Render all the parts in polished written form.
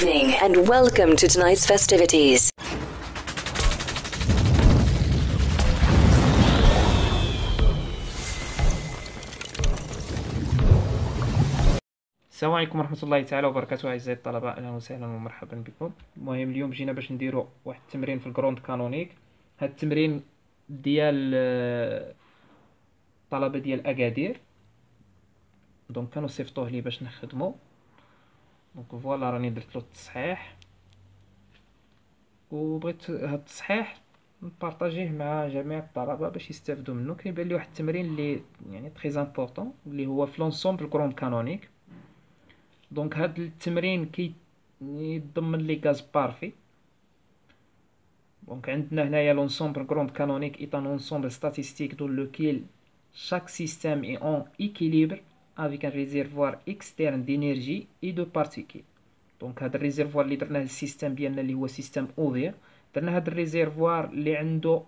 evening and welcome to tonight's festivities. السلام عليكم ورحمة الله تعالى وبركاته أعزائي الطلبة، أهلا وسهلا ومرحبا بكم. المهم اليوم جينا باش نديرو واحد التمرين في الجروند كانونيك. هاد التمرين ديال الطلبة ديال أكادير، دونك كانوا صيفطوه لي باش نخدمو. دونك فوالا راني درتلو التصحيح، وبغيت هاد التصحيح نبارطاجيه مع جميع الطلبة باش يستافدوا منه. كيبان لي واحد التمرين اللي يعني تري امبورطون اللي هو في لونسومبل جروند كانونيك. دونك هاد التمرين يضمن لي غاز بارفي. دونك عندنا هنايا لونسومبل جروند كانونيك est un ensemble statistique dans lequel chaque système est en équilibre avec un réservoir externe d'énergie et de particules. دونك هاد الريزيرفوار اللي درناه للسيستم ديالنا اللي هو سيستم اوفير، درنا هاد الريزيرفوار اللي عنده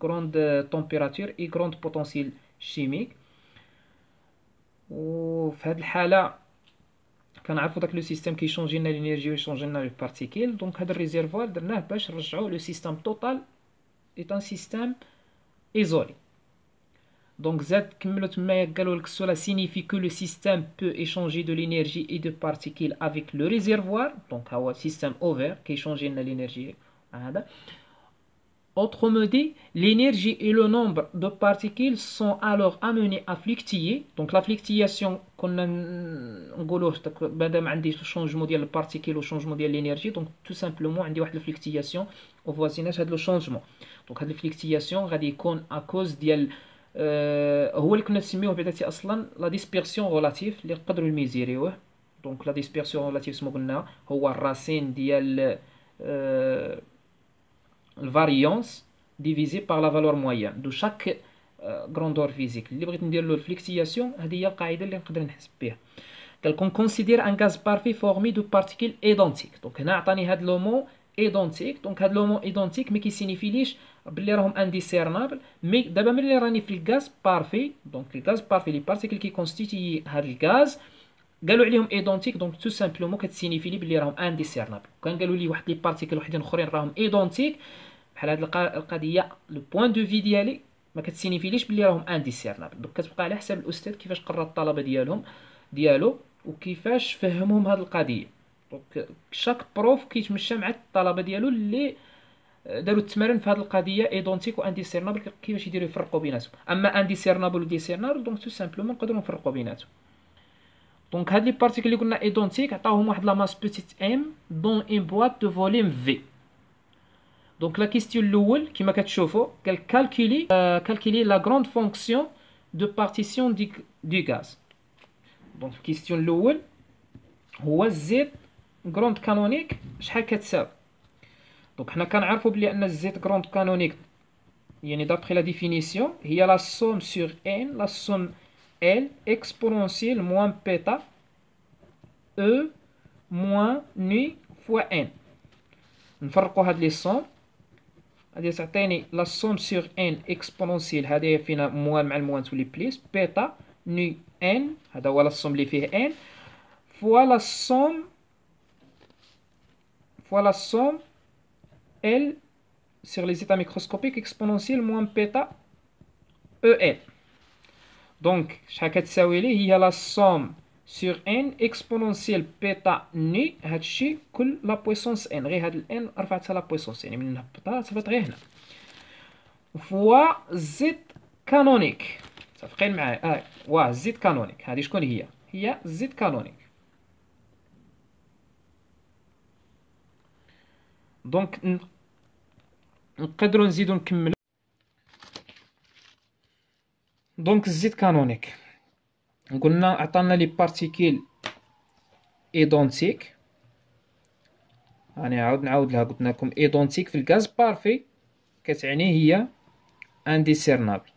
غروند تمبيراتور اي غروند بوتونسييل شيميك. وفي هاد الحالة كنعرفوا داك لو سيستيم كيشونجي لنا لينيرجي ويشونجي لنا لي بارتيكيل. دونك هذا الريزيرفوار درناه باش نرجعوه لو سيستيم توتال ايت ان سيستيم ايزولي. دونك زاد كملوا تمايا قالوا لك cela signifie que le système peut échanger de l'énergie et de particules avec le réservoir. دونك ها هو سيستيم اوفر كيشونجي لنا لينيرجي هذا. Autrement dit, l'énergie et le nombre de particules sont alors amenés à fluctuer. Donc la fluctuation, كنا نقولوه مادام عندي changement ديال البارتيكيل و changement ديال l'énergie، donc tout simplement عندي واحد الفليكتياسيون au voisinage هاد لو changement. donc هاد الفليكتياسيون غادي يكون à cause ديال هو اللي كنا نسميوه بعدا اصلا لا ديسبيرسيون ريلاتيف اللي نقدروا نميزيريوه. donc لا ديسبيرسيون ريلاتيف سمو قلنا هو الراسين ديال الفاريونس ديفيزي بار لا فالور موين دو شاك غروندور فيزيك. اللي بغيت ندير له الفليكسياسيون هذه هي القاعده اللي نقدر نحسب بها. قال كون كونسيدير ان غاز بارفي فورمي دو بارتيكل ايدونتيك. دونك هنا عطاني هاد لو مو ايدونتيك. دونك هاد لو مو ايدونتيك ما كيسينيفيليش باللي راهم انديسيرنابل، مي دابا ملي راني في الغاز بارفي، دونك الغاز بارفي لي بارتيكل كي كونستيتي هاد الغاز قالوا عليهم ايدونتيك، دونك تو سامبلومون كتسينيفي لي بلي راهم انديسيرنابل. كان قالوا لي واحد لي بارتيكل وحدين اخرين راهم ايدونتيك بحال هاد القضيه لو بوين دو في ديالي ما كتسينيفيليش بلي راهم انديسيرنابل. دونك كتبقى على حساب الاستاذ كيفاش قرا الطلبه ديالو وكيفاش فهمهم هاد القضيه. دونك شاك بروف كيتمشى مع الطلبه ديالو اللي داروا التمارين في هاد القضيه ايدونتيك و انديسيرنابل كيفاش يديروا يفرقوا بيناتهم. اما انديسيرنابل و ديسيرنابل دونك تو سامبلومون نقدروا نفرقوا بيناتهم. دونك هاد لي بارتيكل اللي قلنا ايدونتيك عطاوهم واحد لا ماس بوتيت ام دون ان بواط دو فوليوم في. دونك لا كيستيون الاول كما كتشوفوا قال كالكولي لا غروند فونكسيون دو بارتيسيون دو غاز. دونك الكيستيون الاول هو الزيت غروند كانونيك شحال كتساوي. دونك حنا كنعرفوا بلي ان الزيت غروند كانونيك يعني دابخي لا ديفينيسيون هي لا سوم سور ان لا سوم ال اكسبونونسيال موان بيتا او موان ني فوا ان. نفرقوا هاد لي سوم، هادي تعطيني لا سوم سور ان اكسبونونسيال، هادي فينا موان مع الموان تولي بليس بيتا ني ان، هذا هو لا سوم اللي فيه ان فوا لا سوم ال sur les états microscopiques exponentiels moins bêta EL. دونك شحال كتساوي لي هي لا سوم سور ان اكسبونونسيال بيتا ني، هادشي كل لا بويسونس ان، غير هاد الان رفعتها لا بويسونس يعني من نهبطها تهبط غير هنا فوا زيت كانونيك. متفقين معايا؟ واه زيت كانونيك هادي شكون هي زيت كانونيك. دونك نقدروا نزيدو نكملو. دونك الزيت كانونيك قلنا عطانا لي بارتيكيل ايدونتيك، راني نعاود لها، قلت لكم ايدونتيك في الغاز بارفي كتعني هي انديسيرنابل.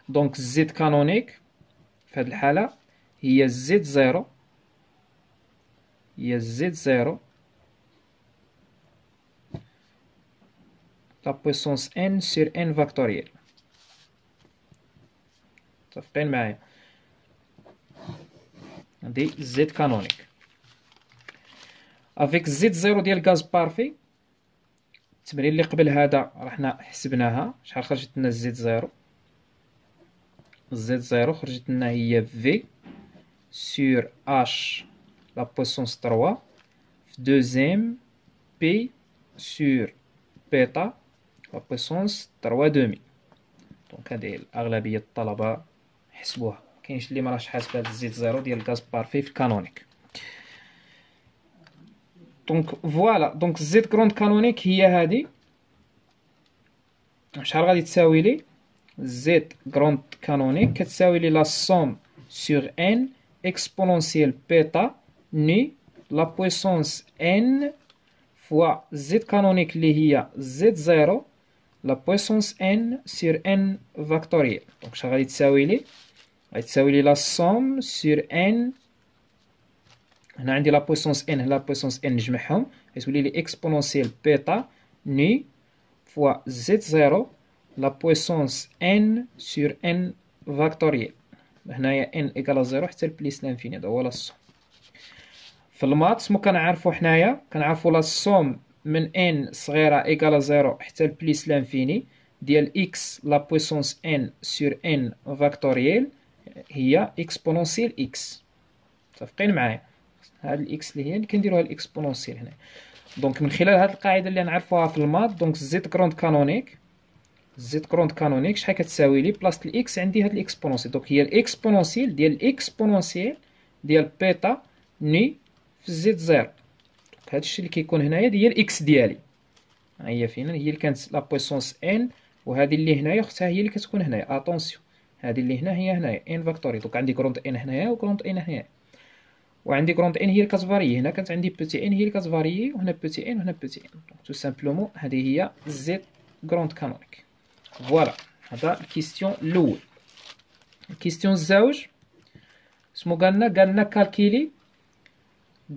دونك الزيت كانونيك في هاد الحالة هي الزيت زيرو لا بويسونس n sur n فاكتوريال. متفقين معايا؟ هادي زد كانونيك افيك زد زيرو ديال غاز بارفي. التمرين اللي قبل هذا راه حنا حسبناها، شحال خرجت لنا زد زيرو؟ زد زيرو خرجت لنا هي في سور اش لا بويسونس 3 في دوزيام بي سور بيتا لا بويسونس 3 دومي. دونك هادي اغلبيه الطلبه حسبوها، كاينش اللي مراهش حاسب هاد الزيت زيرو ديال غاز بارفي في الكانونيك. دونك فوالا، دونك الزيت كروند كانونيك هي هادي. شحال غادي تساوي لي؟ زيت كروند كانونيك كتساوي لي لا سوم سور ان اكسبونونسيال بيتا ني لا بويسونس ان فوا زيت كانونيك اللي هي زيت زيرو لا بويسونس ان سور ان فاكتوريال. دونك شحال غادي تساوي لي؟ غادي تساوي لي لا سوم سور ان، هنا عندي لا بويسونس ان لا بويسونس ان نجمعهم غتولي لي اكسبونونسيال بيتا ني فوا زد زيرو لا بويسونس ان سور ان فاكتوريال. هنايا ان ايكال زيرو حتى لبليس لانفيني، هذا هو لا سوم. في المات سمو كنعرفو حنايا كنعرفو لا سوم من ان صغيرة ايكال زيرو حتى لبليس لانفيني ديال اكس لا بويسونس ان سور ان فاكتوريال هي اكسبونونسيال اكس. متفقين معايا؟ هاد الاكس اللي هي اللي كنديروها الاكسبونونسيال هنا. دونك من خلال هاد القاعده اللي نعرفوها في المات، دونك زيت كروند كانونيك، زيت كروند كانونيك شحال كتساوي لي بلاصه الاكس عندي هاد الاكسبونونسيال. دونك هي الاكسبونونسيال ديال الاكسبونونسيال ديال بيتا ني في زيت زيرو. دونك هادشي اللي كيكون هنايا هي الاكس ديالي، ها هي فين هي اللي كانت لا بويسونس ان، وهذه اللي هنايا اختها هي اللي كتكون هنايا. اتونسيون، هذه اللي هنا هي هنايا ان فاكتوري. دونك عندي كروند ان هنايا وكروند ان هنايا، وعندي كروند ان هي اللي كتفاريي. هنا كانت عندي بوتي ان هي اللي كتفاريي، وهنا بوتي ان وهنا بوتي ان. دونك تو سامبلومون هذه هي زيت كروند كانونيك. فوالا، هذا الكيستيون الاول. الكيستيون الزوج سمو قالنا كالكيلي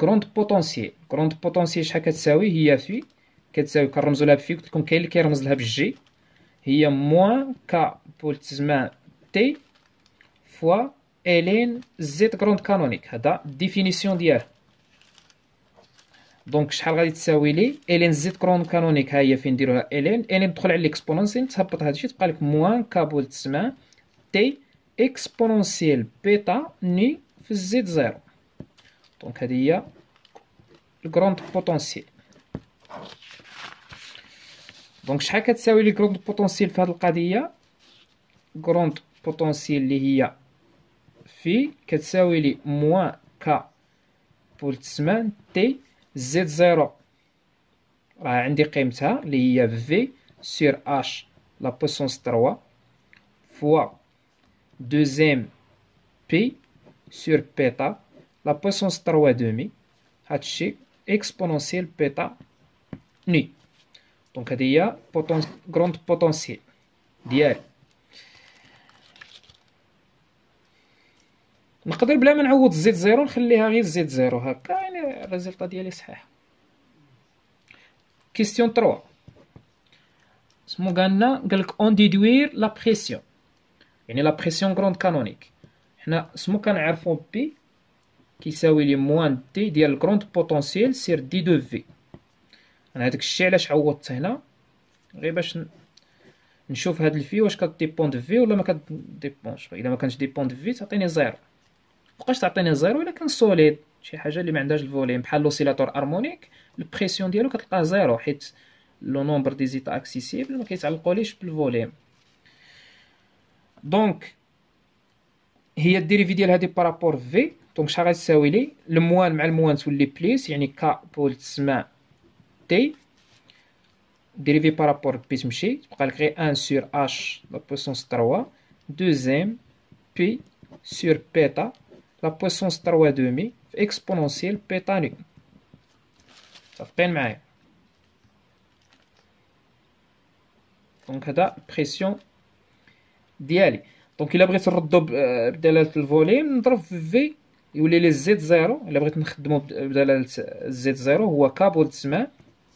كروند بوتونسيال. كروند بوتونسيال شحال كتساوي؟ هي في كتساوي كنرمزو لها بفي، قلت لكم كاين اللي كيرمز لها بالجي، هي موان كا بولت زمان تي فوا الين زيت كروند كانونيك. هذا ديفينيسيون ديالها. دونك شحال غادي تساوي لي الين زيت كروند كانونيك؟ ها هي فين نديروها الين تدخل على الاكسبونونسيال تهبط هادشي تبقى لك موان كابول تسمى تي اكسبونونسيال بيتا ني في الزيت زيرو. دونك هذه هي الكروند بوتونسيال. دونك شحال كتساوي لي كروند بوتونسيال في هذه القضيه؟ كروند بوتونسيال اللي هي في كتساوي لي موان كا بولتسمان تي زد زيرو، راه عندي قيمتها اللي هي في سور اش لا بويسونس 3 فوا دوزيام بي سور بيتا لا بويسونس 3 دومي، هادشي اكسبونونسيال بيتا ني. دونك هادي هي كروند بوتونسيال ديالي. نقدر بلا ما نعوض زيت زيرو نخليها غير زيت زيرو هكا، يعني الريزلطه ديالي صحيح. كيستيون 3 سمو قالك اون ديدوير لا بريسيون، يعني لا بريسيون كروند كانونيك. حنا سمو كنعرفو بي كيساوي لي موان تي ديال الكروند بوتونسيال سير دي دو في. انا هداك الشيء علاش عوضت هنا غير باش نشوف هاد الفي واش كديبوند في ولا ما كديبوندش. الا ما كانش ديبوند في تعطيني زيرو. مابقاش تعطيني زيرو الا كان سوليد، شي حاجه اللي ما عندهاش الفوليم بحال لوسيلاتور هارمونيك البريسيون ديالو كتلقاه زيرو، حيت لو نومبر دي زيتا اكسيسيبل ما كيتعلقوليش بالفوليم. دونك هي الديريفي ديال هادي بارابور في. دونك شحال غتساوي لي؟ الموان مع الموان تولي بليس، يعني كا بول تسمى تي ديريفي بارابور بي تمشي تبقى لك غير 1 سور اش لا بويسونس 3 دوزيام بي سور بيتا لا بويسونس 3 دومي في اكسبونونسيال بيتا ني. متفقين معايا؟ دونك هذا بريسيون ديالي. دونك الا بغيت نردو بدلاله الفوليم نضرب في في يولي لي زد زيرو. الا بغيت نخدمو بدلاله زد زيرو هو كابول تسمى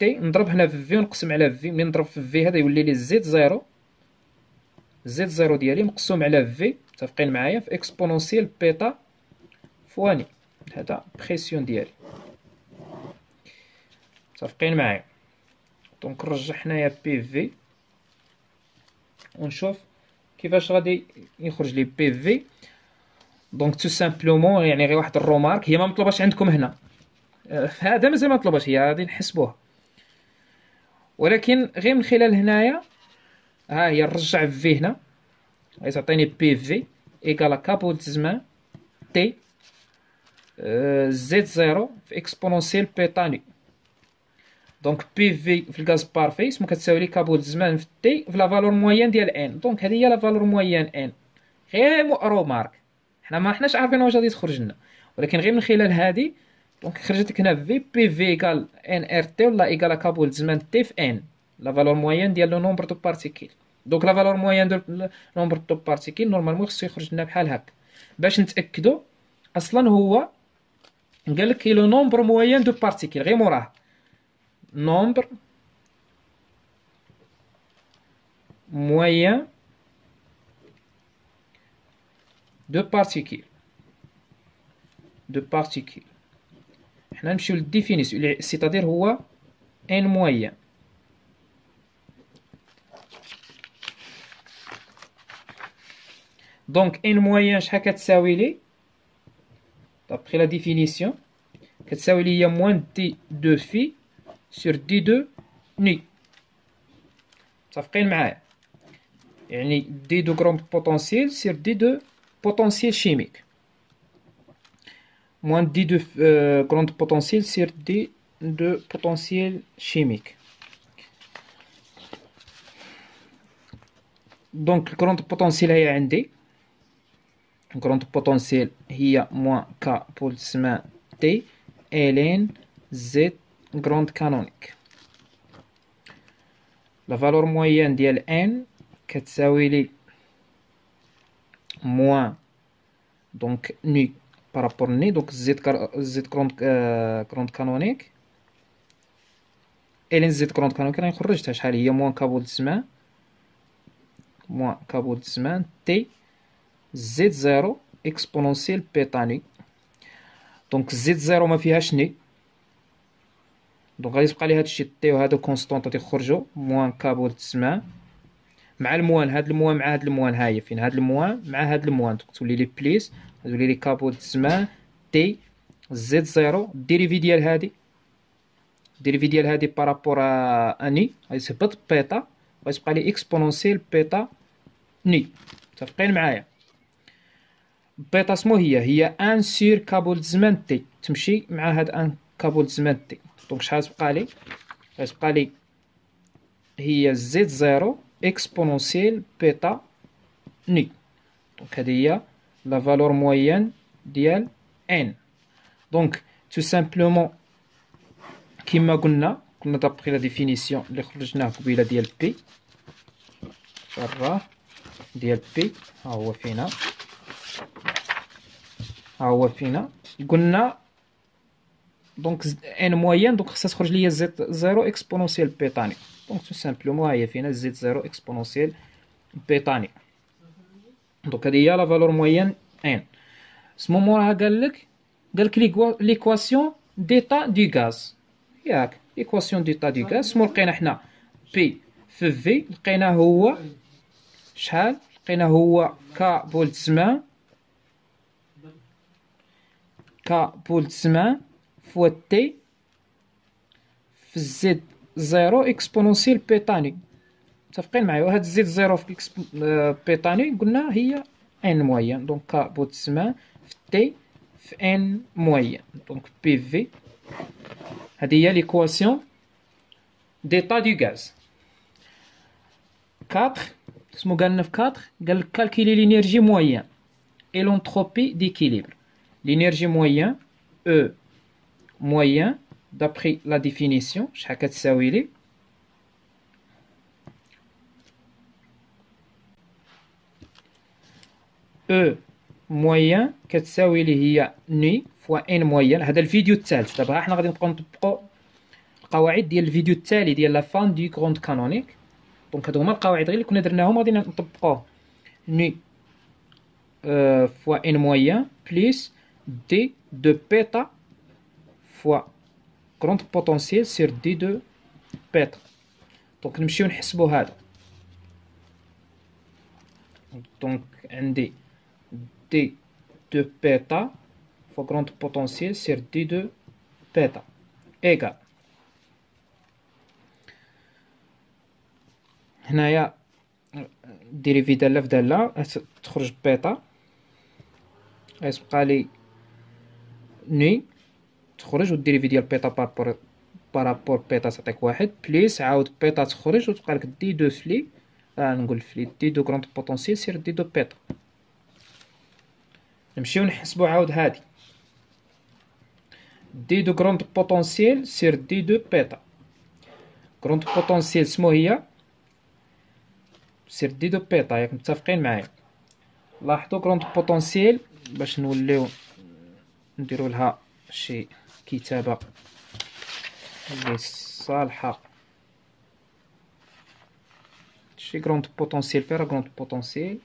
تي نضرب هنا في في ونقسم على في. ملي نضرب في في هذا يولي لي زد زيرو، زد زيرو ديالي مقسوم على في، متفقين معايا، في اكسبونونسيال بيتا فواني هذا بريسيون ديالي، متفقين معايا. دونك نرجع حنايا بي في ونشوف كيفاش غادي يخرج لي بي في. دونك تو سامبلومون يعني غير واحد الرومارك، هي ما مطلوباش عندكم هنا، هذا مازال ما طلباش، هي غادي نحسبوها، ولكن غير من خلال هنايا ها هي نرجع في هنا غادي تعطيني بي في ايكالا كابول زمان تي زد زيرو في اكسبونونسيال بيطاني. دونك بي في الغاز بارفي سمو كتساوي لي كابول زمان في تي في لا فالور موين ديال ان. دونك هذه هي لا فالور موين ان، غير رومارك حنا ما حناش عارفين واش غادي تخرج لنا، ولكن غير من خلال هذه دونك خرجت لك هنا في بي في ايكال ان ار تي ولا ايكال كابول زمان تي في ان، لا فالور موين ديال لو نومبر دو بارتيكيل. دونك لا فالور موين دو نومبر دو بارتيكيل نورمالمون خصو يخرج لنا بحال هكا. باش نتاكدوا اصلا هو قال لك لو نومبر موين دو بارتيكيل، غير موراه nombre moyen de particules. حنا نمشيو للديفينيسيون سيتادير هو ان موين. دونك ان موين شحال كتساوي لي دابخي لا ديفينيسيون؟ كتساوي لي هي موان دي دو في sur D2 ني، متفقين معايا؟ يعني D2 grand potentiel sur D2 potentiel chimique moins D2 grand potentiel sur D2 potentiel chimique. donc grand potentiel هي عندي grand potentiel هي moins K بولسمان T ln Z grande canonique. la valeur moyenne ديال n كتساوي لي moins donc nu par rapport ni donc z grande canonique ln z grande canonique راني خرجتها شحال هي moins كابول الزمان moins كابول الزمان t z زيرو اكسبونونسيال بيطاني. دونك z زيرو ما فيهاش ني، دونك غادي تبقى لي هادشي تي وهادو كونستونط غادي يخرجوا موان كابول الزمان مع الموان، هاد الموان مع هاد الموان، ها هي فين هاد الموان مع هاد الموان، دونك تولي لي بليس تولي لي كابول الزمان تي زد زيرو الديريفي ديال هادي، الديريفي ديال هادي بارابور اني غادي تهبط بيتا غادي تبقى لي اكسبونونسيال بيتا ني، متفقين معايا؟ بيتا سمو هي ان سير كابول الزمان تي تمشي مع هاد ان كابول الزمان تي. دونك شحال تبقى لي؟ غتبقى لي هي زد زيرو اكسبونونسيال بيتا ني. دونك هذه هي لا فالور موين ديال ان. دونك تو سامبلومون كيما كنا دابخي لا ديفينيسيون اللي خرجناه قبيله ديال بي، راه ديال بي ها هو فينا قلنا دونك ان موين دونك خصها تخرج ليا زد زيرو اكسبونونسيال بيطاني. دونك تو سامبلومون ها هي فينا زد زيرو اكسبونونسيال بيطاني. دونك هذه هي لا فالور موين ان. سمو موراها قال لك ليكواسيون ديتا دو غاز، ياك ليكواسيون ديتا دو غاز سمو لقينا حنا بي في في لقيناه هو شحال؟ لقيناه هو ك بولت زمان فوا تي في زد زيرو اكسبونونسيال بيطاني، متفقين معايا؟ وهاد زد زيرو في بيطاني قلنا هي ان موين، دونك ك بولت زمان في تي في ان موين. دونك بي في هذه هي ليكواسيون ديتا دو غاز. 4 اسمو قالنا في 4 قال لك كالكيلي لينيرجي موين et l'entropie d'équilibre. L'énergie moyenne, E moyen, d'après la définition, شحال كتساوي لي E moyen كتساوي لي هي ني فوا ان موين. هذا الفيديو الثالث، دابا حنا غادي نبقاو نطبقوا القواعد ديال الفيديو التالي ديال لا فان دي كروند كانونيك. دونك هادو هما القواعد غير اللي كنا درناهم غادي نطبقوه. ني فوا ان مويان بليس دي دو بيتا فوا كروند بوتونسييل سير دي دو بيتا. دونك نمشيو نحسبو هذا. دونك عندي دي دو بيتا فوا كروند بوتونسييل سير دي دو بيتا ايكال. هنايا ديريفي دالة في دالة تخرج بيتا، غيتبقى لي ني تخرج، والديريفي ديال بيتا بارابور بيتا تعطيك واحد، بليس عاود بيتا تخرج وتبقى لك دي دو فلي، نقول فلي دي دو كروند بوتونسييل سير دي دو بيتا. نمشيو نحسبو عاود هادي دي دو كروند بوتونسييل سير دي دو بيتا. كروند بوتونسييل سمو هي سير دي دو بيتا، ياك متفقين معايا؟ لاحظوا كروند بوتونسييل باش نوليو نديرو لها شي كتابة اللي صالحة. شي كروند بوتونسييل فين راه كروند بوتونسييل؟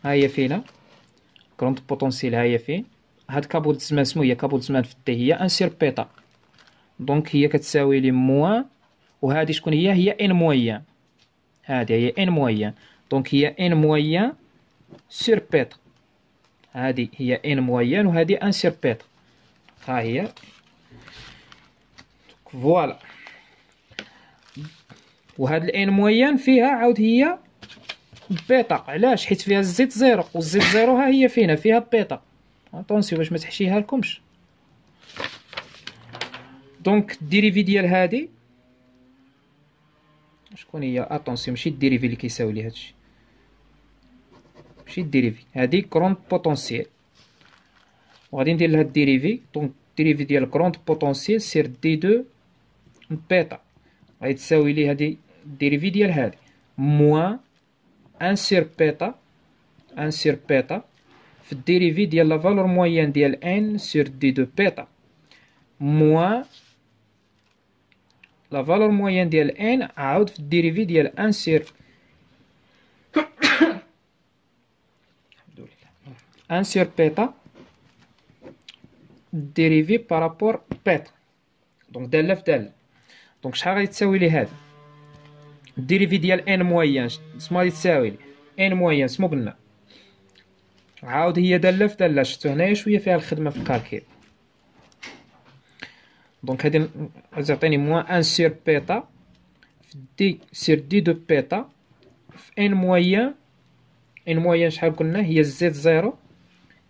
ها هي فينا كروند بوتونسييل، ها هي فين. هاد كابول زمان سمو هي كابول زمان في الدي هي ان سير بيتا، دونك هي كتساوي لي موان، وهادي شكون هي؟ هي ان مويان. هادي هي ان مويان، دونك هي ان مويان سير بيتا. هادي هي ان مويان وهادي ان سير بيتا. ها هي فوالا. وهاد الان مويان فيها عاود هي بيتا، علاش؟ حيت فيها الزيت زيرو، والزيت زيرو ها هي فينا فيها بيتا. اطونسيو باش ما تحشيها لكمش. دونك الديريفي ديال هادي شكون هي؟ اطونسيو ماشي الديريفي اللي كيساوي لي هادشي، ماشي الديريفي، هادي كروند بوتونسييل، وغادي ندير لها الديريفي. دونك الديريفي ديال كروند بوتونسييل سير دي دو بيتا غادي تساوي لي هادي الديريفي ديال هادي موان ان سير بيتا، ان سير بيتا في الديريفي ديال لا فالور مويان ديال ان سير دي دو بيتا موان لا فالور مويان ديال ان عاود في الديريفي ديال ان سير ان سير بيتا ديريفي بارابور بيتا. دونك دالة في دالة. دونك شحال غادي تساوي لي هادي؟ الديريفي ديال ان مويان شنو غادي تساوي لي؟ ان مويان سمو قلنا عاود هي دالة في دالة. شفتو هنايا شوية فيها الخدمة في الكالكيل. دونك هادي غتعطيني موان ان سير بيتا في دي سير دي دو بيتا في ان مويان. ان مويان شحال قلنا؟ هي زد زيرو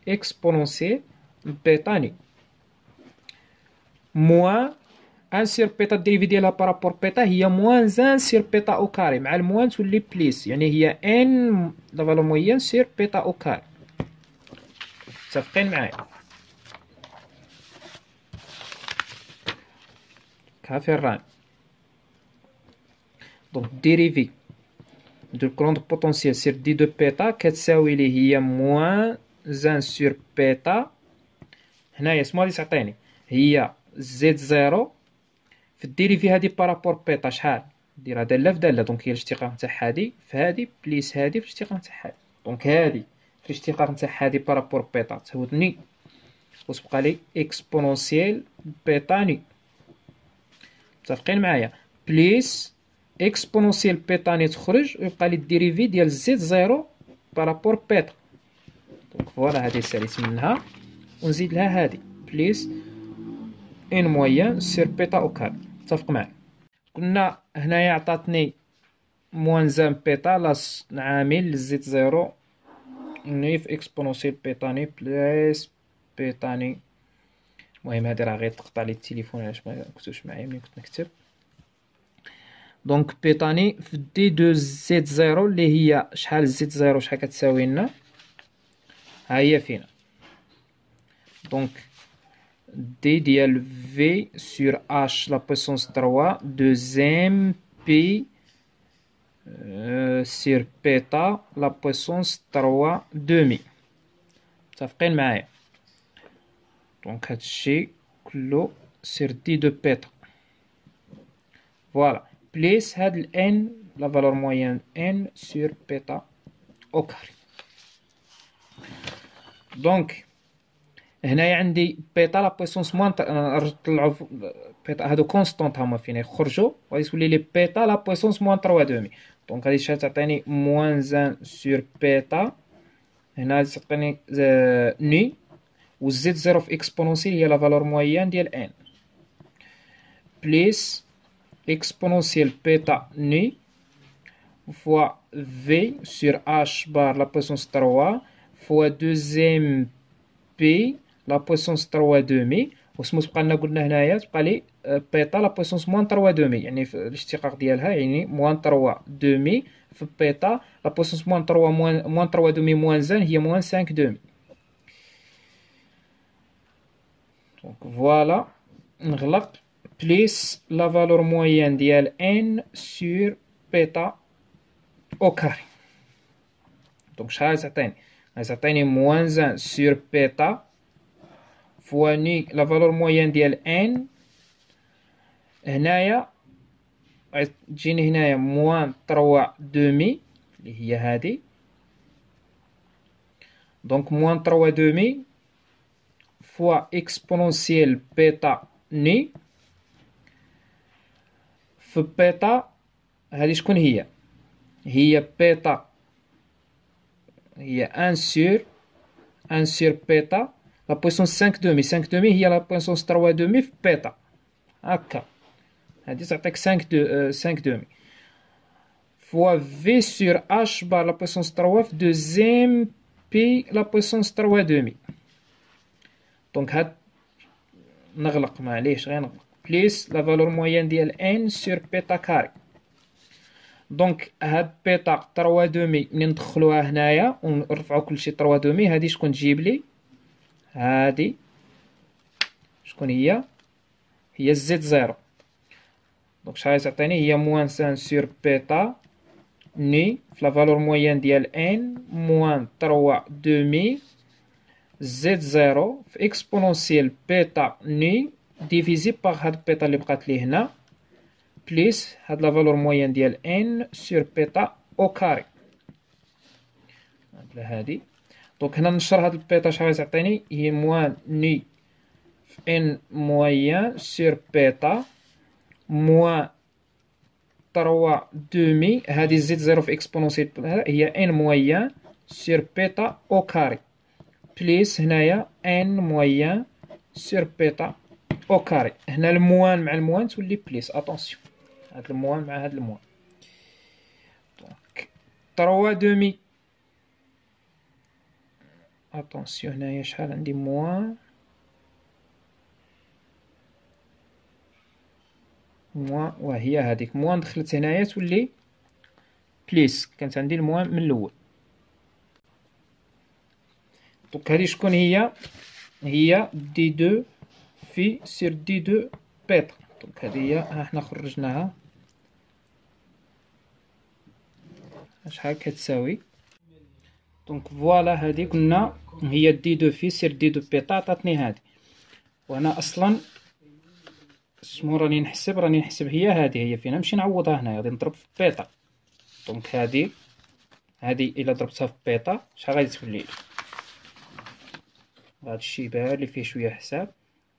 اكسبونونسيال بيتا ني موان ان سير بيتا. الديريفي ديالها بارابور بيتا هي موان ان سير بيتا او كاري، مع الموان تولي بليس، يعني هي ان لا فالور مويان سير بيتا او كاري. متفقين معايا؟ كافي الران. دونك ديريفي دو كروند بوتونسييل سير دي دو بيتا كتساوي لي هي موان ان سور بيتا. هنايا سمو غادي تعطيني؟ هي زد زيرو في الديريفي هادي بارابور بيتا شحال؟ ديرها دالة في دالة، دونك هي الاشتقاق نتاع هادي في هادي بليس هادي في الاشتقاق نتاع هادي. دونك هادي في الاشتقاق نتاع هادي بارابور بيتا تهودني وتبقى لي اكسبونونسيال بيتا ني. متفقين معايا؟ بليس اكسبونونسيال بيتا ني تخرج ويبقى لي الديريفي ديال زد زيرو بارابور بيتا. دونك فوالا هادي ساليت منها ونزيد لها هادي بليس ان مويان سير بيتا او كار. متفق معايا؟ قلنا هنايا عطاتني موان زان بيتا لاس عامل لزيت زيرو ني في اكسبونونسيال بيتاني بليس بيتاني. المهم هادي راه غير تقطع لي التليفون علاش ما كنتوش معايا ملي كنت نكتب. دونك بيتاني في دي دو زيت زيرو اللي هي شحال زيت زيرو شحال كتساوي لنا؟ ها هي فينا. دونك دي ديال في سور اش لا بويسونس 3 دوزيام بي سير بيتا لا بويسونس 3 دومي. متفقين معايا؟ دونك هادشي كله سير دي دو بيتا. فوالا بليس هاد ال ان لا فالور مويان ان سور بيتا او كاري. دونك هنايا عندي بيتا لا بويسونس موان نطلعو بيتا هادو كونستونت هما فين يخرجو، وغادي تولي لي بيتا لا بويسونس موان 3 دومي. دونك غادي تعطيني موان ان سور بيتا، هنا غادي تعطيني ني، وزيد زيرو في اكسبونونسيال هي لا فالور مويان ديال ان، بليس اكسبونونسيال بيتا ني فوا في سور اش بار لا بويسونس 3 فوا دوزيام بي لا بويسونس 3 دومي، وسمو تبقى لنا قلنا هنايا تبقى لي بيتا لا بويسونس موان 3 دومي، يعني في الاشتقاق ديالها يعني موان 3 دومي في بيتا لا بويسونس موان 3 موان 3 دومي موان زان هي موان 5 دومي. دونك فوالا نغلق بليس لا فالور مويان ديال ان سور بيتا او كاري. دونك شحال غتعطيني؟ غتعطيني موان زان سور بيتا فوا ني لا فالور مويان ديال ان، هنايا تجيني هنايا موان 3 دومي اللي هي هادي، دونك موان 3 دومي فوا اكسبونونسيال بيتا ني في بيتا هادي شكون هي؟ هي بيتا هي ان سور بيتا لا بويسونس 5 دومي، 5 دومي هي لا بويسونس 3 دومي في بيتا، هكا هادي تعطيك 5 دومي فوا في سور اش بار لا بويسونس 3 في دوزيام بي لا بويسونس 3 دومي. دونك هاد نغلق معليش غير نغلق بليس لا فالور مويان ديال ان سور بيتا كاري. دونك هاد بيتا 3 دومي ملي ندخلوها هنايا ونرفعو كلشي 3 دومي، هادي شكون تجيب لي؟ هادي شكون هي؟ هي زد زيرو. دونك شحال تعطيني؟ هي موان 5 سور بيتا ني في لا فالور مويان ديال ان موان 3 دومي زد زيرو في اكسبونونسيال بيتا ني ديفيزي باغ هاد بيتا اللي بقات لي هنا بليس هاد لا فالور مويان ديال ان سور بيتا او كاري بلا هادي. دونك هنا نشر هاد البيتا شحال غتعطيني؟ هي موان ني في ان مويان سور بيتا موان 3 دومي، هادي زيد زيرو في اكسبونونسيال هي ان مويان سور بيتا او كاري بليس هنايا ان مويان سور بيتا او كاري. هنا الموان مع الموان تولي بليس، اتونسيون هاد الموان مع هاد الموان. دونك 3 دومي اتونسيون هنايا شحال عندي؟ موان وهي هاديك موان دخلت هنايا تولي بليس، كانت عندي الموان من الاول. دونك هادي شكون هي؟ هي دي دو في سير دي دو بيتا. دونك هادي هي، ها حنا خرجناها شحال كتساوي. دونك فوالا هادي قلنا هي دي دو في سير دي دو بيتا، عطاتني هادي. وانا اصلا شنو راني نحسب هي هادي، هي فين نمشي نعوضها هنايا؟ غادي نضرب في بيتا. دونك هادي الا ضربتها في بيتا شحال غادي تولي لي؟ هادشي يبان لي فيه شويه حساب.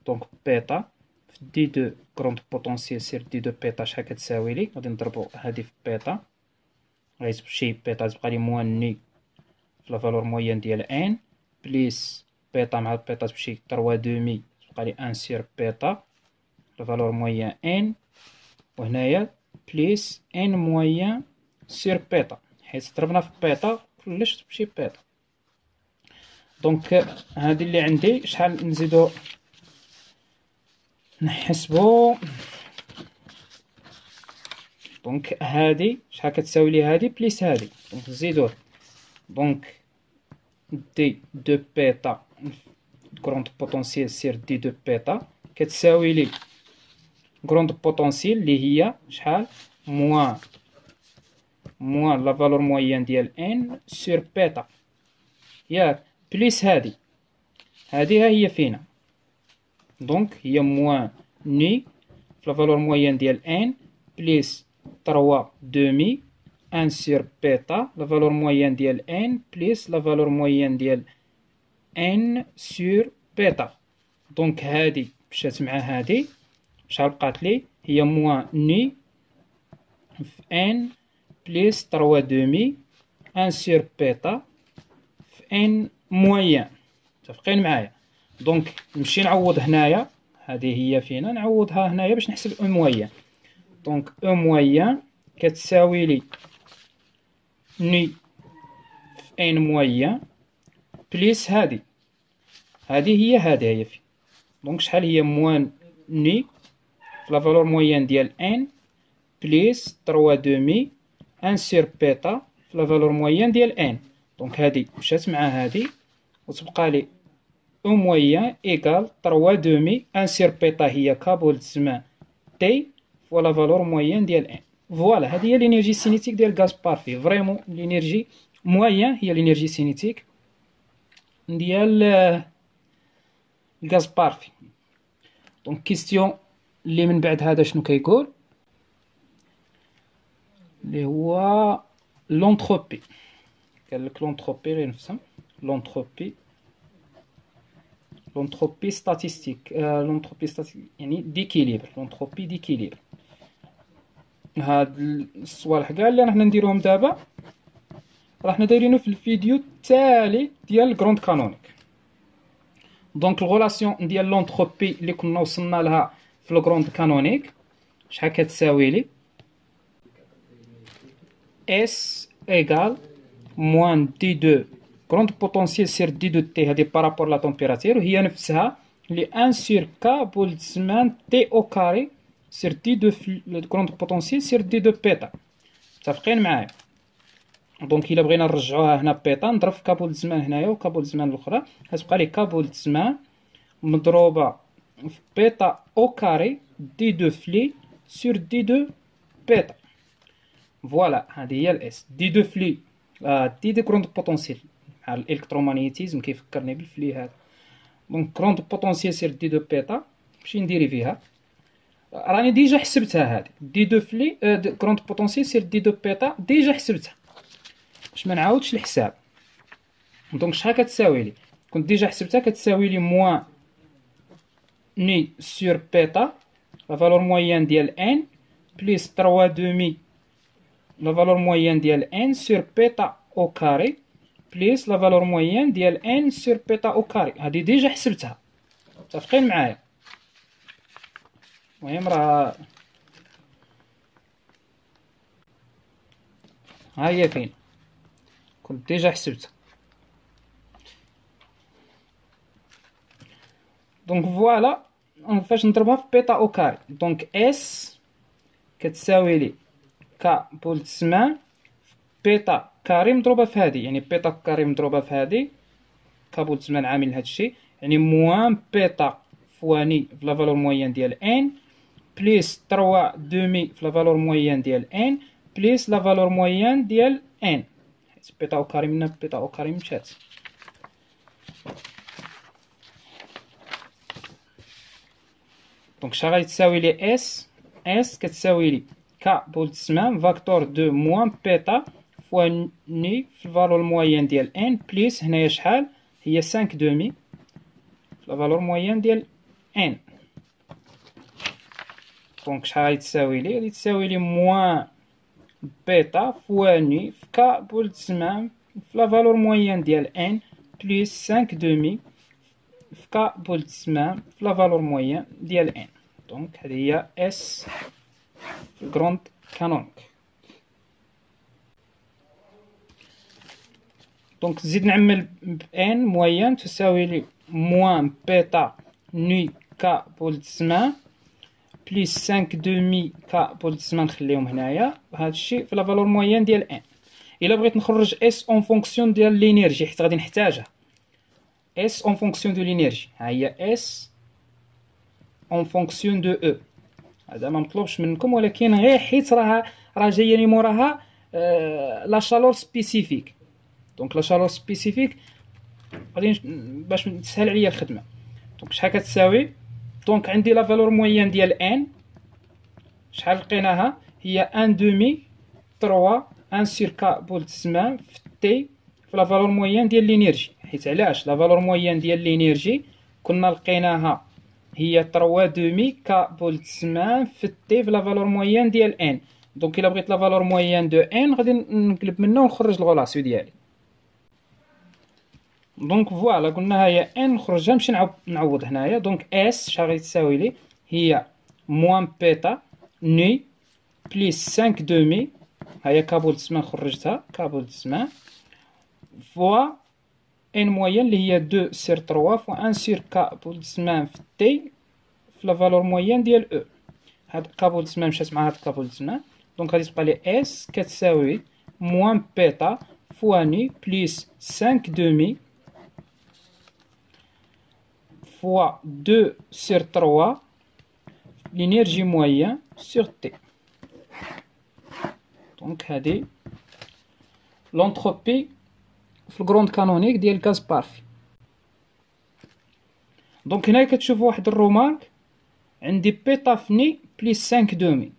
دونك بيتا في دي دو كروند بوتونسيال سير دي دو بيتا شحال كتساوي لي؟ غادي نضربو هادي في بيتا، غادي تمشي بيتا تبقى لي موان ني في لا فالور مويان ديال ان بليس بيتا مع بيتا تمشي 3 دومي تبقى لي ان سير بيتا لا فالور مويان ان، وهنايا بليس ان مويان سير بيتا حيت ضربنا في بيتا كلش تمشي بيتا. دونك هادي اللي عندي. شحال نزيدو نحسبو؟ دونك هادي شحال كتساوي لي؟ هادي بليس هادي، دونك نزيدوه. دونك دي دو بيتا كروند بوتونسيال سير دي دو بيتا كتساوي لي كروند بوتونسيال اللي هي شحال؟ موان لا فالور مويان ديال ان سور بيتا ياك بليس هادي ها هي فينا دونك هي موان ني في لا فالور موين ديال ان بليس 3 دومي 1 سور بيتا لا فالور موين ديال ان بليس لا فالور موين ديال ان سور بيتا. دونك هادي مشات مع هادي، شحال بقات لي؟ هي موان ني في ان بليس 3 دومي 1 سور بيتا في ان موين. متفقين معايا؟ دونك نمشي نعوض هنايا، هذه هي فينا نعوضها هنايا باش نحسب او موين. دونك او موين كتساوي لي ني في ان موين بليس هذه هي في. دونك شحال هي موان ني في لا فالور موين ديال ان بليس 3 دومي 1 سور بيتا في لا فالور موين ديال ان. دونك هذه مشات مع هذه وتبقى لي او موين ايكال 3 دومي 1 سور بيتا هي كابول الزمان تي فوا لا فالور موين ديال ان. فوالا هذه هي لينيرجي سينيتيك ديال غاز بارفي. فريمون لينيرجي موين هي لينيرجي سينيتيك ديال غاز بارفي. دونك كيستيون اللي من بعد هذا شنو كيقول؟ اللي هو لونتروبي. قال لك لونتروبي غير نفسها لونتروبي ستاتيستيك يعني ديكيليبر، لونتروبي ديكيليبر. هاد الصوالح كاع اللي راحنا نديروهم دابا راحنا دايرينو في الفيديو التالي ديال الكروند كانونيك. دونك الغولاسيون ديال لونتروبي اللي كنا وصلنا لها في الكروند كانونيك شحال كتساوي لي؟ اس ايكال موان دي دو كروند بوتونسيال سير دي دو تي، هادي بارابور لا تمبيراتير، وهي نفسها لي ان سور كا بول زمان تي او كاري سير دي دو كروند بوتونسيال سير دي دو بيتا. متفقين معايا؟ دونك الا بغينا نرجعوها هنا بيتا نضرب في كابول الزمان هنايا وكابول الزمان الاخرى، غتبقى لي كابول الزمان مضروبه في بيتا او كاري دي دو فلي سور دي دو بيتا. فوالا هذه هي الاس دي دو فلي دي دو كروند بوتونسيال مع الالكترومغناطيزم كيفكرني بالفلي هذا. دونك كروند بوتونسيال سير دي دو بيتا نمشي نديري فيها، راني ديجا حسبتها هذه دي دو فلي كروند بوتونسيال سير دي دو بيتا ديجا حسبتها باش ما نعاودش الحساب. دونك شحال كتساوي لي؟ كنت ديجا حسبتها كتساوي لي موان ني سور بيتا لا فالور موين ديال ان بليس 3 دومي لا فالور موين ديال ان سور بيتا او كاري بليس لا فالور موين ديال ان سور بيتا او كاري. هادي ديجا حسبتها. متفقين معايا؟ المهم راه ها هي فين كنت ديجا حسبتها. دونك فوالا فاش نضربها في بيتا او كاري، دونك اس كتساوي لي كا بول الزمان بيتا كاري مضروبه في هادي، يعني بيتا كاري مضروبه في هادي كابول الزمان عامل هادشي، يعني موان بيتا فواني في لا فالور موين ديال ان بليس 3 دومي في لا فالور موين ديال ان بليس لا فالور موين ديال ان، حيت بيتا او كاري منا بيتا او كاري مشات. دونك شحال غيتساوي لي اس كتساوي لي كا بول الزمان فاكتور دو موان بيتا فوا ني في الفالور موين ديال ان بليس هنايا شحال هي 5 دومي في لا فالور موين ديال ان. دونك شحال غيتساوي لي؟ غادي تساوي لي موان بيتا فوا ني في كا بول الزمان في لا فالور موين ديال ان بليس 5 دومي في كا بول الزمان في لا فالور موين ديال ان. دونك هذه هي اس في الكروند كانونيك. دونك نزيد نعمل بان موين تساوي لي موان بيتا ني كا بول الزمان بليس 5 دومي كا بول الزمان نخليهم هنايا هذا الشيء في لا فالور موين ديال ان. الا بغيت نخرج اس اون فونكسيون ديال لينيرجي حيت غادي نحتاجها، اس اون فونكسيون دو لينيرجي ها هي اس اون فونكسيون دو او. هذا ما مطلوبش منكم ولكن غير حيت راه جايه لي موراها لا شالور سبيسيفيك. دونك لا شالور سبيسيفيك غادي باش تسهل عليا الخدمه. دونك شحال كتساوي دونك عندي لا فالور موين ديال ان شحال لقيناها هي 1 دومي 3 1 سير ك بولت الزمان في تي في لا فالور موين ديال لينيرجي. حيت علاش لا فالور موين ديال لينيرجي كنا لقيناها هي 3 دومي ك بولت الزمان في تي في لا فالور موين ديال ان. دونك الا بغيت لا فالور موين دو ان غادي نقلب منه ونخرج الغولاسيو ديالي. دونك فوالا قلنا هي ان نخرجها نمشي نعوض هنايا. دونك اس شحال غادي تساوي لي هي موان بيتا ني بليس 5 دومي هي كابول الزمان خرجتها كابول الزمان فوا ان موين اللي هي 2 سير 3 فوا 1 سير كابول الزمان في تي في لا فالور موين ديال او. هاد كابول الزمان مشات مع هاد كابول الزمان دونك غادي تبقى لي اس كتساوي موان بيتا فوا ني بليس 5 دومي fois 2 sur 3 l'énergie moyenne sur T. Donc هذه l'entropie في الجروند كانونيك ديال الغاز بارفي. دونك هنا كتشوفوا واحد الرومارك عندي بيتا فني بليس 5 دومي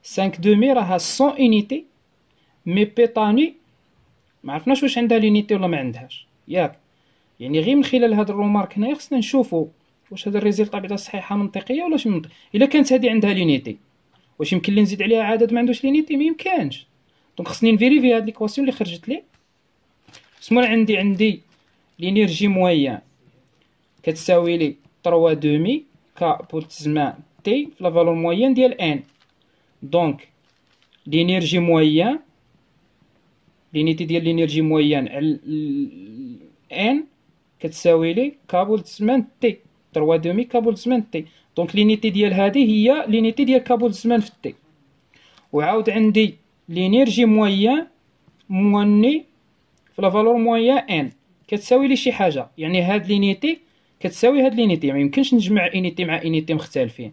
5 دومي راها 100 unité مي بيتاني ما عرفناش واش عندها لونيتي ولا ما عندهاش ياك. يعني غير من خلال هاد الرومارك هنايا خصنا نشوفوا واش هاد الريزلت بعدا صحيحه منطقيه ولا ماشي منطقيه. الا كانت هادي عندها لينيتي واش يمكن لي نزيد عليها عدد ما عندوش لينيتي؟ ما يمكنش. دونك خصني نفيريفي هاد ليكواسيون اللي خرجت لي. سمولا عندي لينيرجي موين كتساوي لي 3 دومي ك بولت زمان تي في لا فالور موين ديال ان. دونك لينيرجي موين لينيتي ديال لينيرجي موين على ان كتساوي لي كابول زمان تي 3 دومي كابول زمان تي. دونك لينيتي ديال هذه هي لينيتي ديال كابول زمان في تي. وعاود عندي لينيرجي موين مواني في لا فالور موين ان كتساوي لي شي حاجه. يعني هاد لينيتي كتساوي هاد لينيتي. ما يمكنش نجمع انيتي مع انيتي مختلفين.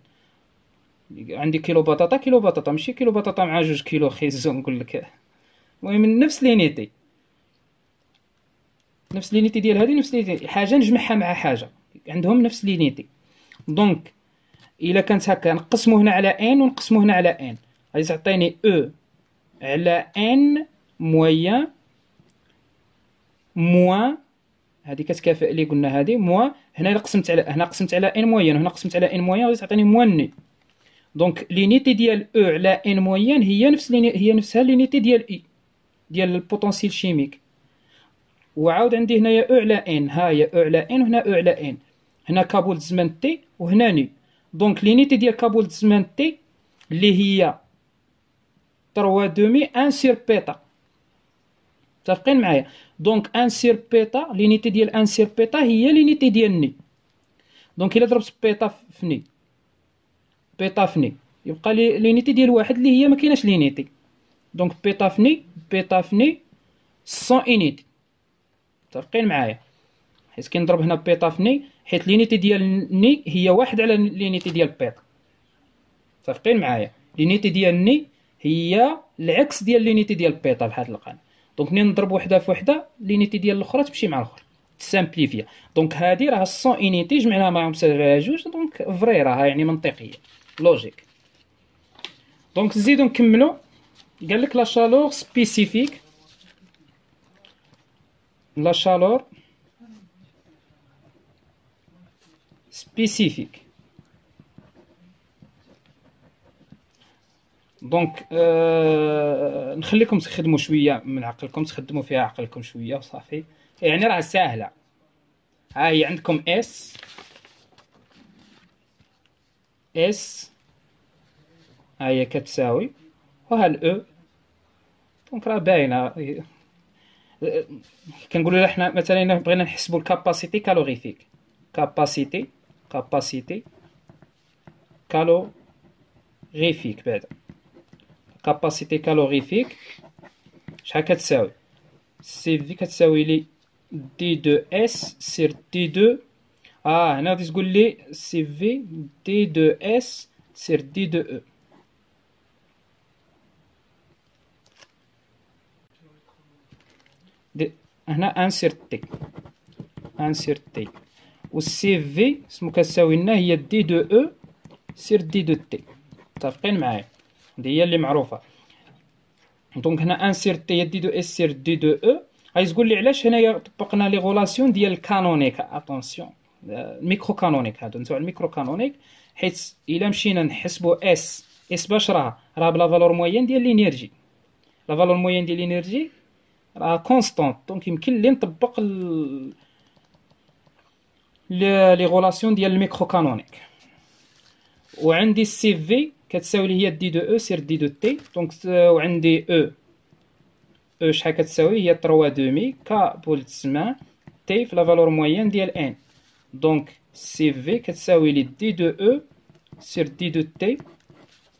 عندي كيلو بطاطا كيلو بطاطا ماشي كيلو بطاطا مع 2 كيلو خيزو نقول لك. المهم نفس لينيتي نفس لينيتي ديال هذه نفس لينيتي حاجه نجمعها مع حاجه عندهم نفس لينيتي. دونك الا كانت هكا نقسمو هنا على ان ونقسمو هنا على ان غادي تعطيني او على ان موين موان هذه كتكافئ لي قلنا هذه موان هنا الا قسمت على هنا قسمت على ان موين وهنا قسمت على ان موين غادي تعطيني موان ني. دونك لينيتي ديال او على ان موين هي نفسها لينيتي ديال اي ديال البوتونسييل شيميك. وعاود عندي هنايا او على ان ها هي او على ان وهنا او على ان هنا كابول الزمان تي وهنا ني. دونك لينيتي ديال كابول الزمان تي اللي هي 3 دومي 1 سير بيتا متفقين معايا. دونك 1 سير بيتا لينيتي ديال 1 سير بيتا هي لينيتي ديال ني. دونك الا ضربت بيتا في ني بيتا في ني يبقى لي لينيتي ديال واحد اللي هي ما كايناش لينيتي. دونك بيتا في ني 100 unité متفقين معايا. حيت كنضرب هنا بيتا في ني حيت لينيتي ديال ني هي واحد على لينيتي ديال بيتا. متفقين معايا. لينيتي ديال ني هي العكس ديال لينيتي ديال بيتا بحال هاد القانون. دونك ملي نضرب وحده في وحده لينيتي ديال الاخرى تمشي مع الاخرى تسامبليفيا. دونك هادي راه 100 unité جمعناها معاهم سالبها جوج دونك فري راها يعني منطقيه لوجيك. دونك نزيدو نكملو. قال لك لا شالور سبيسيفيك la chaleur spécifique. دونك نخليكم تخدموا شويه من عقلكم تخدموا فيها عقلكم شويه وصافي. يعني راه ساهله. ها هي عندكم اس ها هي كتساوي وها الاو. دونك راه باينه. كنقولوا احنا مثلا بغينا نحسبوا الكاباسيتي كالوريفيك كاباسيتي كالوريفيك بعدا كاباسيتي كالوريفيك شحال كتساوي سي في كتساوي لي دي دو اس سير دي دو هنا غادي تقول لي سي في دي دو اس سير دي دو او. هنا 1 سير تي و سي في اسمو كتساوي لنا هي دي دو او سير دي دو تي. متفقين معايا؟ هادي هي اللي معروفه. دونك هنا ان سير تي هي دي دو اس سير دي دو او. غادي تقول لي علاش هنايا طبقنا لي غولاسيون ديال الكانونيك. اتونسيون، الميكرو كانونيك هادو نتاع الميكرو كانونيك، حيت الا مشينا نحسبوا اس باش راه بلا فالور موين ديال لينيرجي. لا فالور موين ديال لينيرجي راه كونستانت، دونك يمكن لي نطبق لي غولاسيون ديال الميكرو كانونيك. وعندي سي في كتساوي لي هي دي دو او سير دي دو تي. دونك وعندي او شحال كتساوي هي 3 دومي كا بولتسمان تي في لا فالور موين ديال ان. دونك سي في كتساوي لي دي دو او سير دي دو تي.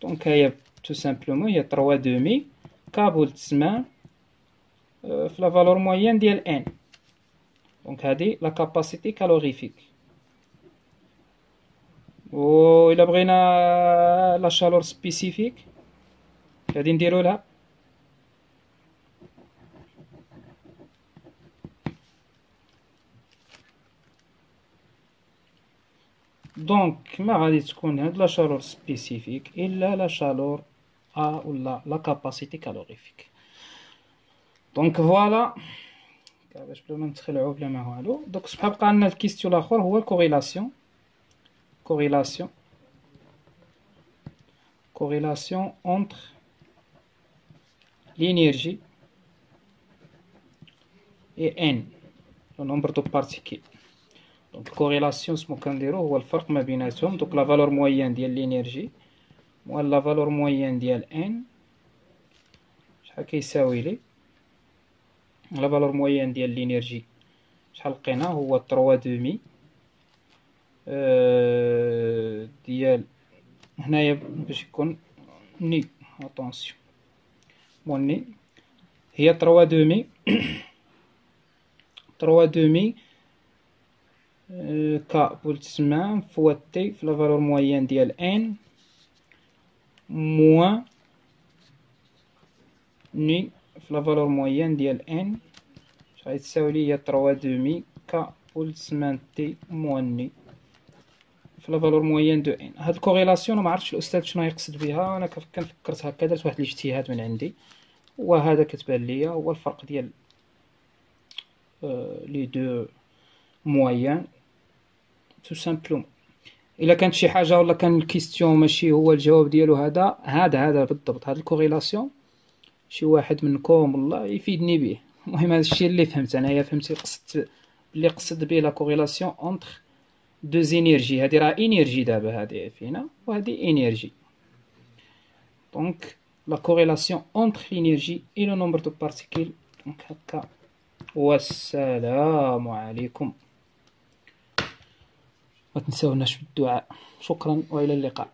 دونك هي تو سامبلومون هي 3 دومي كا بولتسمان في لا فالور موين ديال ان. دونك هادي لا كاباسيتي كالوريفيك. و الا بغينا لا شالور سبيسيفيك غادي نديرو لها دونك ما غادي تكون هاد لا شالور سبيسيفيك الا لا شالور ولا لا كاباسيتي كالوريفيك. دونك فوالا باش بلا ما نتخلعو بلا ما والو. دونك صبح بقى لنا الكيستيون الاخر هو الكوريلاسيون. corrélation entre l'énergie et n, le nombre de particules. Donc corrélation اسمو كنديرو هو الفرق ما بيناتهم. donc la valeur moyenne ديال l'énergie و la valeur moyenne ديال n شحال كيساوي لي. la valeur moyenne ديال l'énergie شحال لقينا هو 3 دومي ديال هنايا باش يكون ني. اتونسيون ني هي 3 دومي 3 دومي كا بولتسمان فوا تي في لا فالور موين ديال ان موان ني في لا فالور موين ديال ان شحال تساوي لي هي 3 دومي كا بولتسمان تي موان ني في لا فالور موين دو ان. هاد الكوريلاسيون ما عرفتش الاستاذ شنو يقصد بها، انا كنفكرت هكا درت واحد الاجتهاد من عندي، وهذا كتبان ليا هو الفرق ديال لي دو موين تو سامبلومون. الا كانت شي حاجه ولا كان الكيستيون ماشي هو الجواب ديالو هذا بالضبط هاد الكوريلاسيون شي واحد منكم والله يفيدني به. المهم هذا الشيء اللي فهمت انايا. فهمتي قصد به لا كوريلاسيون اونتر دو زينيرجي. هادي راه انرجي دابا هادي فينا وهادي انرجي. دونك لا كوريلاسيون اونتر لينيرجي اي لو نومبر دو بارتيكول. دونك هكا والسلام عليكم. ما تنساوناش بالدعاء. شكرا والى اللقاء.